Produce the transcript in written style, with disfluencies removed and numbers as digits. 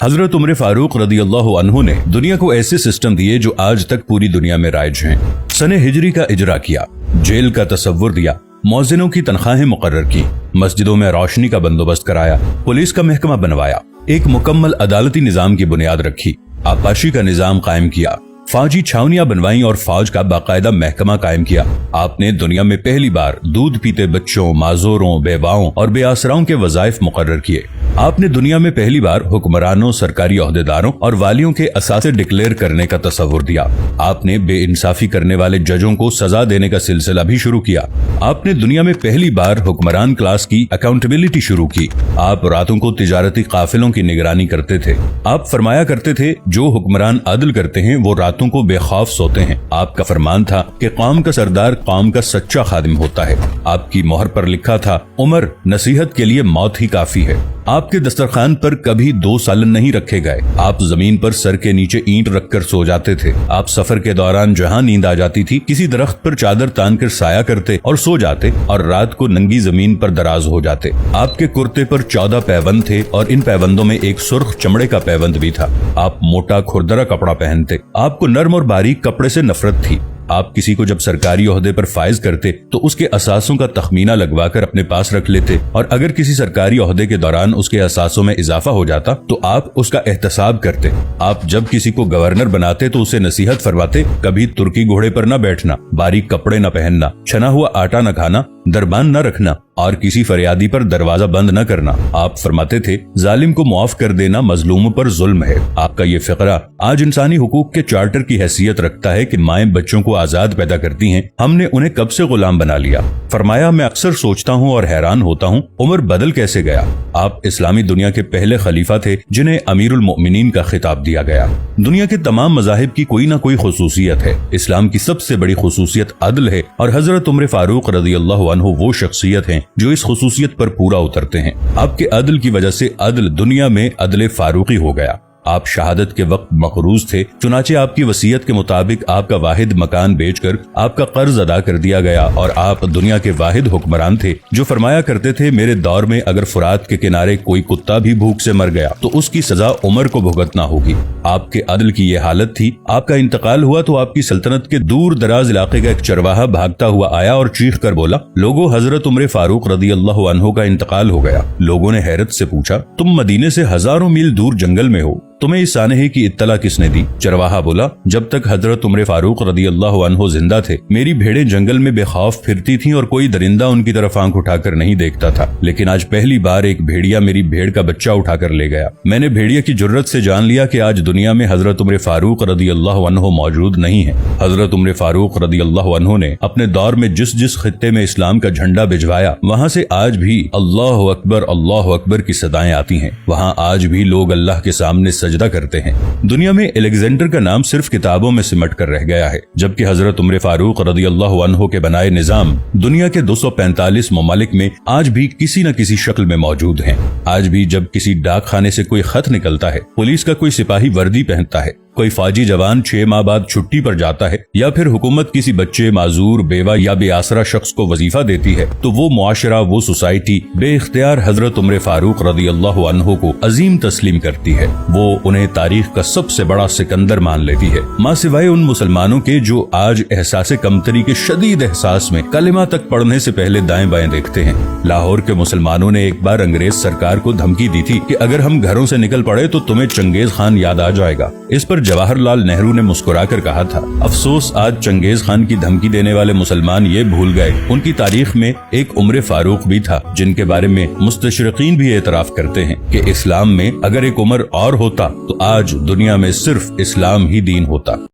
हजरत उमर फारूक रदी अल्लाह अन्हु ने दुनिया को ऐसे सिस्टम दिए जो आज तक पूरी दुनिया में राइज हैं। सने हिजरी का इजरा किया, जेल का तसव्वुर दिया, मौजिनों की तनख्वाहें मुकर्रर की, मस्जिदों में रोशनी का बंदोबस्त कराया, पुलिस का महकमा बनवाया, एक मुकम्मल अदालती निजाम की बुनियाद रखी, आपाशी का निजाम कायम किया, फौजी छावनियां बनवाई और फौज का बाकायदा महकमा कायम किया। आपने दुनिया में पहली बार दूध पीते बच्चों, माजूरों, बेवाओं और बेआसराओं के वज़ाइफ मुकर्रर किए। आपने दुनिया में पहली बार हुक्मरानों, सरकारी ओहदेदारों और वालियों के असासे डिक्लेयर करने का तसव्वुर दिया। आपने बेइंसाफी करने वाले जजों को सजा देने का सिलसिला भी शुरू किया। आपने दुनिया में पहली बार हुक्मरान क्लास की अकाउंटेबिलिटी शुरू की। आप रातों को तिजारती काफिलों की निगरानी करते थे। आप फरमाया करते थे, जो हुक्मरान अदल करते हैं वो रातों को बेखौफ सोते हैं। आपका फरमान था कि कौम का सरदार कौम का सच्चा खादिम होता है। आपकी मोहर पर लिखा था, उमर नसीहत के लिए मौत ही काफी है। आपके दस्तरखान पर कभी 2 सालन नहीं रखे गए। आप जमीन पर सर के नीचे ईंट रखकर सो जाते थे। आप सफर के दौरान जहां नींद आ जाती थी, किसी दरख्त पर चादर तान कर साया करते और सो जाते और रात को नंगी जमीन पर दराज हो जाते। आपके कुर्ते पर 14 पैबंद थे और इन पैबंदों में एक सुर्ख चमड़े का पैबंद भी था। आप मोटा खुरदरा कपड़ा पहनते। आपको नर्म और बारीक कपड़े से नफरत थी। आप किसी को जब सरकारी ओहदे पर फाइज करते तो उसके असासों का तखमीना लगवाकर अपने पास रख लेते और अगर किसी सरकारी ओहदे के दौरान उसके असासों में इजाफा हो जाता तो आप उसका एहतसाब करते। आप जब किसी को गवर्नर बनाते तो उसे नसीहत फरमाते, कभी तुर्की घोड़े पर न बैठना, बारीक कपड़े न पहनना, छना हुआ आटा न खाना, दरबान न रखना और किसी फरियादी पर दरवाजा बंद न करना। आप फरमाते थे, जालिम को मुआफ कर देना मजलूम पर जुल्म है। आपका ये फिक्रा आज इंसानी हुकूक के चार्टर की हैसियत रखता है कि माएं बच्चों को आजाद पैदा करती हैं, हमने उन्हें कब से गुलाम बना लिया। फरमाया, मैं अक्सर सोचता हूँ और हैरान होता हूँ, उमर बदल कैसे गया। आप इस्लामी दुनिया के पहले खलीफा थे जिन्हें अमीरुल मोमिनीन का खिताब दिया गया। दुनिया के तमाम मज़ाहिब की कोई ना कोई खुसूसियत है। इस्लाम की सबसे बड़ी खुसूसियत अदल है और हजरत उमर फारूक रज़ी अल्लाहु अन्हु वो शख्सियत हैं जो इस खुसूसियत पर पूरा उतरते हैं। आपके अदल की वजह से अदल दुनिया में अदल फारूकी हो गया। आप शहादत के वक्त मकरूज थे, चुनाचे आपकी वसीयत के मुताबिक आपका वाहिद मकान बेचकर आपका कर्ज अदा कर दिया गया और आप दुनिया के वाहिद हुक्मरान थे जो फरमाया करते थे, मेरे दौर में अगर फुरात के किनारे कोई कुत्ता भी भूख से मर गया तो उसकी सजा उमर को भुगतना होगी। आपके अदल की ये हालत थी। आपका इंतकाल हुआ तो आपकी सल्तनत के दूर दराज इलाके का एक चरवाहा भागता हुआ आया और चीख कर बोला, लोगों, हजरत उमर फारूक रदी अल्लाह अन्हु का इंतकाल हो गया। लोगों ने हैरत से पूछा, तुम मदीने से हजारों मील दूर जंगल में हो, तुम्हें इस सानहे की इत्तला किसने दी। चरवाहा बोला, जब तक हजरत उमर फारूक रदी अल्लाह अन्हु जिंदा थे मेरी भेड़ें जंगल में बेखौफ फिरती थीं और कोई दरिंदा उनकी तरफ आंख उठाकर नहीं देखता था, लेकिन आज पहली बार एक भेड़िया मेरी भेड़ का बच्चा उठाकर ले गया। मैंने भेड़िया की जुर्रत से जान लिया कि आज दुनिया में हजरत उमर फारूक रदी अल्लाह अन्हु मौजूद नहीं है। हजरत उमर फारूक रदी अल्लाह अन्हु ने अपने दौर में जिस जिस खित्ते में इस्लाम का झंडा भिजवाया वहाँ से आज भी अल्लाह अकबर की सदाएं आती हैं। वहाँ आज भी लोग अल्लाह के सामने सजदा करते हैं। दुनिया में अलेक्जेंडर का नाम सिर्फ किताबों में सिमट कर रह गया है, जबकि हजरत उमर फारूक रदी अल्लाह अन्हु के बनाए निजाम दुनिया के 245 ममालिक में आज भी किसी न किसी शक्ल में मौजूद हैं। आज भी जब किसी डाक खाने से कोई खत निकलता है, पुलिस का कोई सिपाही वर्दी पहनता है, कोई फौजी जवान 6 माह बाद छुट्टी पर जाता है या फिर हुकूमत किसी बच्चे, माजूर, बेवा या बेआसरा शख्स को वजीफा देती है तो वो मुआशरा, वो सोसाइटी बेइख्तियार हजरत उमर फारूक रदी अल्लाह अन्हु को अजीम तस्लीम करती है। वो उन्हें तारीख का सबसे बड़ा सिकंदर मान लेती है, माँ सिवाय उन मुसलमानों के जो आज एहसासे कमतरी के शदीद एहसास में कलिमा तक पढ़ने से पहले दाएं बाएं देखते हैं। लाहौर के मुसलमानों ने एक बार अंग्रेज सरकार को धमकी दी थी कि अगर हम घरों से निकल पड़े तो तुम्हें चंगेज खान याद आ जाएगा। इस पर जवाहरलाल नेहरू ने मुस्कुराकर कहा था, अफसोस आज चंगेज खान की धमकी देने वाले मुसलमान ये भूल गए उनकी तारीख में एक उमर फारूक भी था, जिनके बारे में मुस्तशरिकीन भी एतराफ करते हैं कि इस्लाम में अगर एक उमर और होता तो आज दुनिया में सिर्फ इस्लाम ही दीन होता।